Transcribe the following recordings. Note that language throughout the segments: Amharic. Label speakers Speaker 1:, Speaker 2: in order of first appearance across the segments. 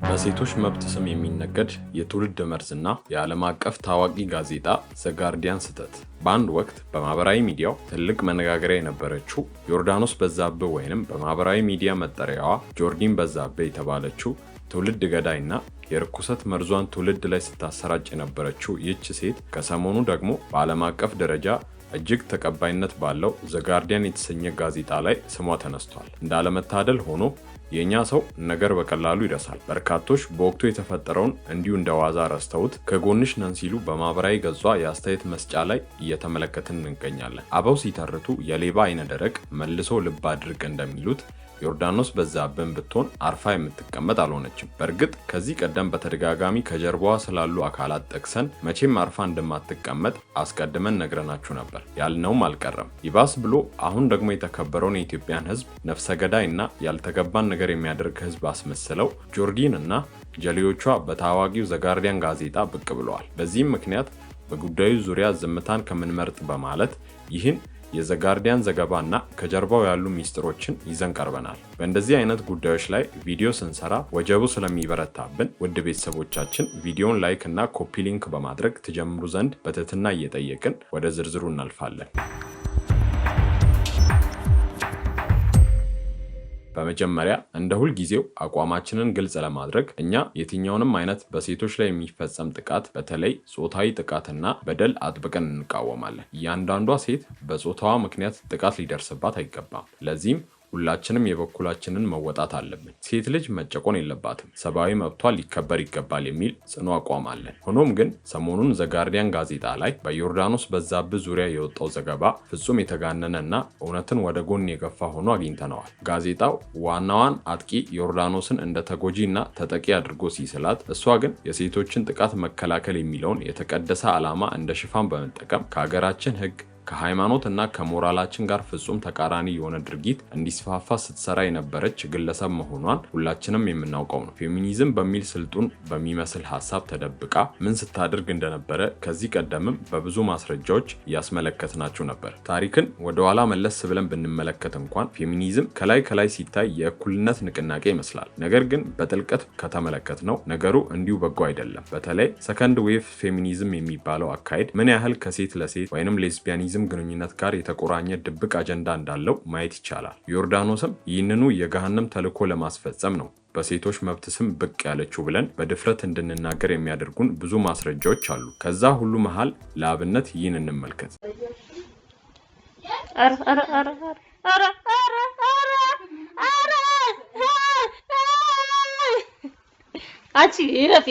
Speaker 1: በሴቶች መብት ስም የሚነገድ የትውልድ መርዝና የዓለም አቀፍ ታዋቂ ጋዜጣ ዘ ጋርዲያን ስህተት። በአንድ ወቅት በማህበራዊ ሚዲያው ትልቅ መነጋገሪያ የነበረችው ዮርዳኖስ በዛብህ ወይንም በማህበራዊ ሚዲያ መጠሪያዋ ጆርዲን በዛብህ የተባለችው ትውልድ ገዳይና የርኩሰት መርዟን ትውልድ ላይ ስታሰራጭ የነበረችው ይህች ሴት ከሰሞኑ ደግሞ በዓለም አቀፍ ደረጃ እጅግ ተቀባይነት ባለው ዘ ጋርዲያን የተሰኘ ጋዜጣ ላይ ስሟ ተነስቷል። እንዳለመታደል ሆኖ የኛ ሰው ነገር በቀላሉ ይረሳል። በርካቶች በወቅቱ የተፈጠረውን እንዲሁ እንደዋዛ ረስተውት ከጎንሽ ነን ሲሉ በማህበራዊ ገጿ የአስተያየት መስጫ ላይ እየተመለከትን እንገኛለን። አበው ሲተርቱ የሌባ አይነ ደረቅ መልሶ ልብ አድርግ እንደሚሉት ዮርዳኖስ በዛብህን ብትሆን አርፋ የምትቀመጥ አልሆነችም። በእርግጥ ከዚህ ቀደም በተደጋጋሚ ከጀርባዋ ስላሉ አካላት ጠቅሰን መቼም አርፋ እንደማትቀመጥ አስቀድመን ነግረናችሁ ነበር። ያልነውም አልቀረም። ይባስ ብሎ አሁን ደግሞ የተከበረውን የኢትዮጵያን ሕዝብ ነፍሰ ገዳይ እና ያልተገባን ነገር የሚያደርግ ሕዝብ አስመስለው ጆርዲን እና ጀሌዎቿ በታዋቂው ዘ ጋርዲያን ጋዜጣ ብቅ ብለዋል። በዚህም ምክንያት በጉዳዩ ዙሪያ ዝምታን ከምንመርጥ በማለት ይህን የዘ ጋርዲያን ዘገባና ከጀርባው ያሉ ሚስጥሮችን ይዘን ቀርበናል። በእንደዚህ አይነት ጉዳዮች ላይ ቪዲዮ ስንሰራ ወጀቡ ስለሚበረታብን ውድ ቤተሰቦቻችን ቪዲዮን ላይክ እና ኮፒ ሊንክ በማድረግ ትጀምሩ ዘንድ በትህትና እየጠየቅን ወደ ዝርዝሩ እናልፋለን። በመጀመሪያ እንደ ሁል ጊዜው አቋማችንን ግልጽ ለማድረግ እኛ የትኛውንም አይነት በሴቶች ላይ የሚፈጸም ጥቃት በተለይ ጾታዊ ጥቃትና በደል አጥብቀን እንቃወማለን። እያንዳንዷ ሴት በጾታዋ ምክንያት ጥቃት ሊደርስባት አይገባም። ለዚህም ሁላችንም የበኩላችንን መወጣት አለብን። ሴት ልጅ መጨቆን የለባትም፣ ሰብአዊ መብቷ ሊከበር ይገባል የሚል ጽኑ አቋም አለን። ሆኖም ግን ሰሞኑን ዘ ጋርዲያን ጋዜጣ ላይ በዮርዳኖስ በዛብህ ዙሪያ የወጣው ዘገባ ፍጹም የተጋነነ እና እውነትን ወደ ጎን የገፋ ሆኖ አግኝተነዋል። ጋዜጣው ዋናዋን አጥቂ ዮርዳኖስን እንደ ተጎጂ እና ተጠቂ አድርጎ ሲስላት፣ እሷ ግን የሴቶችን ጥቃት መከላከል የሚለውን የተቀደሰ ዓላማ እንደ ሽፋን በመጠቀም ከሀገራችን ሕግ ከሃይማኖት እና ከሞራላችን ጋር ፍጹም ተቃራኒ የሆነ ድርጊት እንዲስፋፋ ስትሰራ የነበረች ግለሰብ መሆኗን ሁላችንም የምናውቀው ነው። ፌሚኒዝም በሚል ስልጡን በሚመስል ሐሳብ ተደብቃ ምን ስታደርግ እንደነበረ ከዚህ ቀደምም በብዙ ማስረጃዎች እያስመለከትናችሁ ነበር። ታሪክን ወደ ኋላ መለስ ብለን ብንመለከት እንኳን ፌሚኒዝም ከላይ ሲታይ የእኩልነት ንቅናቄ ይመስላል። ነገር ግን በጥልቀት ከተመለከትነው ነገሩ እንዲሁ በጎ አይደለም። በተለይ ሰከንድ ዌቭ ፌሚኒዝም የሚባለው አካሄድ ምን ያህል ከሴት ለሴት ወይንም ሌስቢያኒዝም ግንኙነት ጋር የተቆራኘ ድብቅ አጀንዳ እንዳለው ማየት ይቻላል። ዮርዳኖስም ይህንኑ የገሃነም ተልዕኮ ለማስፈጸም ነው በሴቶች መብት ስም ብቅ ያለችው ብለን በድፍረት እንድንናገር የሚያደርጉን ብዙ ማስረጃዎች አሉ። ከዛ ሁሉ መሃል ለአብነት ይህን እንመልከት።
Speaker 2: አቺ ይረፍ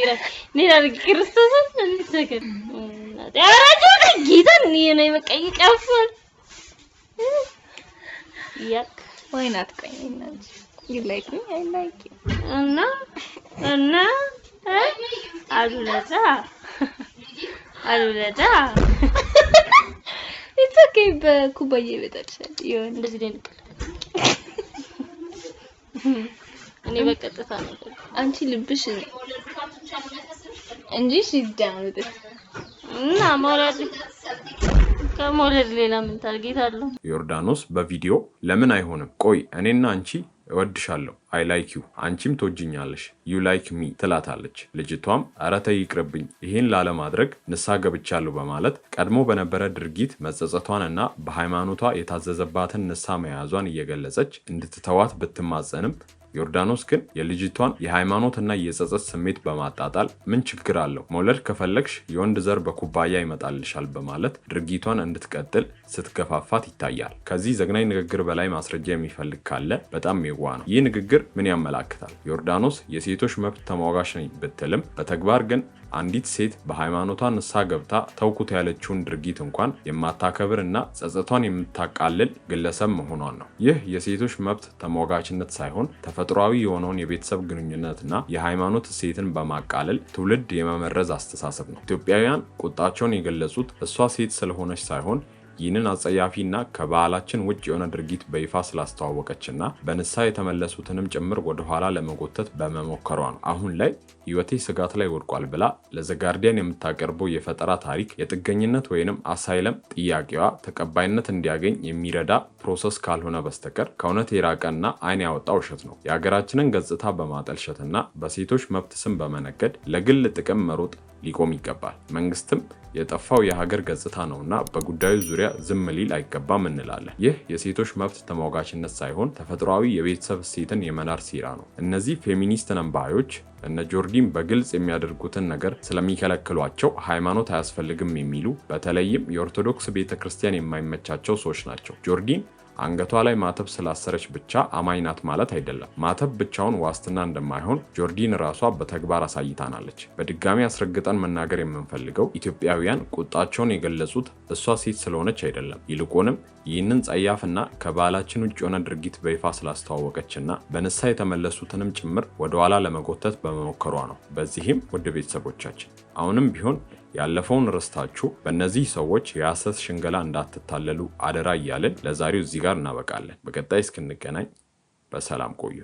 Speaker 2: ኔራ ክርስቶስን እንሰከን ያራጆን ጌታን ነው የመቀየቀፈን ያክ
Speaker 3: why not ቆይናች you like me I like you
Speaker 2: እና አሉለታ
Speaker 3: it's okay በኩባዬ በታችል ይሁን
Speaker 2: እንደዚህ ደንቀል እኔ በቀጥታ ነው
Speaker 3: አንቺ ልብሽ እንጂ she's down with it
Speaker 2: እና ሞራል ከሞራል ሌላ ምን ታርጌታለሁ?
Speaker 1: ዮርዳኖስ በቪዲዮ ለምን አይሆንም? ቆይ እኔና አንቺ እወድሻለሁ I like you አንቺም ትወጂኛለሽ you like me ትላታለች። ልጅቷም ኧረ ተይ ይቅርብኝ ይሄን ላለማድረግ ንስሐ ገብቻለሁ በማለት ቀድሞ በነበረ ድርጊት መጸጸቷንና በሃይማኖቷ የታዘዘባትን ንስሐ መያዟን እየገለጸች እንድትተዋት ብትማጸንም ዮርዳኖስ ግን የልጅቷን የሃይማኖትና የጸጸት ስሜት በማጣጣል ምን ችግር አለው መውለድ ከፈለግሽ የወንድ ዘር በኩባያ ይመጣልሻል በማለት ድርጊቷን እንድትቀጥል ስትገፋፋት ይታያል። ከዚህ ዘግናኝ ንግግር በላይ ማስረጃ የሚፈልግ ካለ በጣም የዋ ነው። ይህ ንግግር ምን ያመላክታል? ዮርዳኖስ የሴቶች መብት ተሟጋች ነኝ ብትልም በተግባር ግን አንዲት ሴት በሃይማኖቷ ንስሐ ገብታ ተውኩት ያለችውን ድርጊት እንኳን የማታከብር እና ጸጸቷን የምታቃልል ግለሰብ መሆኗን ነው። ይህ የሴቶች መብት ተሟጋችነት ሳይሆን ተፈጥሯዊ የሆነውን የቤተሰብ ግንኙነትና የሃይማኖት እሴትን በማቃለል ትውልድ የመመረዝ አስተሳሰብ ነው። ኢትዮጵያውያን ቁጣቸውን የገለጹት እሷ ሴት ስለሆነች ሳይሆን ይህንን አጸያፊና ከባህላችን ውጭ የሆነ ድርጊት በይፋ ስላስተዋወቀችና በንስሐ የተመለሱትንም ጭምር ወደ ኋላ ለመጎተት በመሞከሯ ነው። አሁን ላይ ህይወቴ ስጋት ላይ ወድቋል ብላ ለዘጋርዲያን የምታቀርበው የፈጠራ ታሪክ የጥገኝነት ወይንም አሳይለም ጥያቄዋ ተቀባይነት እንዲያገኝ የሚረዳ ፕሮሰስ ካልሆነ በስተቀር ከእውነት የራቀና አይን ያወጣ ውሸት ነው። የሀገራችንን ገጽታ በማጠልሸትና በሴቶች መብት ስም በመነገድ ለግል ጥቅም መሮጥ ሊቆም ይገባል። መንግስትም የጠፋው የሀገር ገጽታ ነውና በጉዳዩ ዙሪያ ዝም ሊል አይገባም እንላለን። ይህ የሴቶች መብት ተሟጋችነት ሳይሆን ተፈጥሯዊ የቤተሰብ እሴትን የመናር ሴራ ነው። እነዚህ ፌሚኒስት ነንባዮች እነ ጆርዲን በግልጽ የሚያደርጉትን ነገር ስለሚከለክሏቸው ሃይማኖት አያስፈልግም የሚሉ በተለይም የኦርቶዶክስ ቤተክርስቲያን የማይመቻቸው ሰዎች ናቸው። ጆርዲን አንገቷ ላይ ማተብ ስላሰረች ብቻ አማኝ ናት ማለት አይደለም። ማተብ ብቻውን ዋስትና እንደማይሆን ጆርዲን ራሷ በተግባር አሳይታናለች። በድጋሚ አስረግጠን መናገር የምንፈልገው ኢትዮጵያውያን ቁጣቸውን የገለጹት እሷ ሴት ስለሆነች አይደለም። ይልቁንም ይህንን ጸያፍና ከባህላችን ውጭ የሆነ ድርጊት በይፋ ስላስተዋወቀችና በንስሐ የተመለሱትንም ጭምር ወደኋላ ለመጎተት በመሞከሯ ነው። በዚህም ውድ ቤተሰቦቻችን አሁንም ቢሆን ያለፈውን ረስታችሁ በእነዚህ ሰዎች የሐሰት ሽንገላ እንዳትታለሉ አደራ እያልን ለዛሬው እዚህ ጋር እናበቃለን። በቀጣይ እስክንገናኝ በሰላም ቆዩ።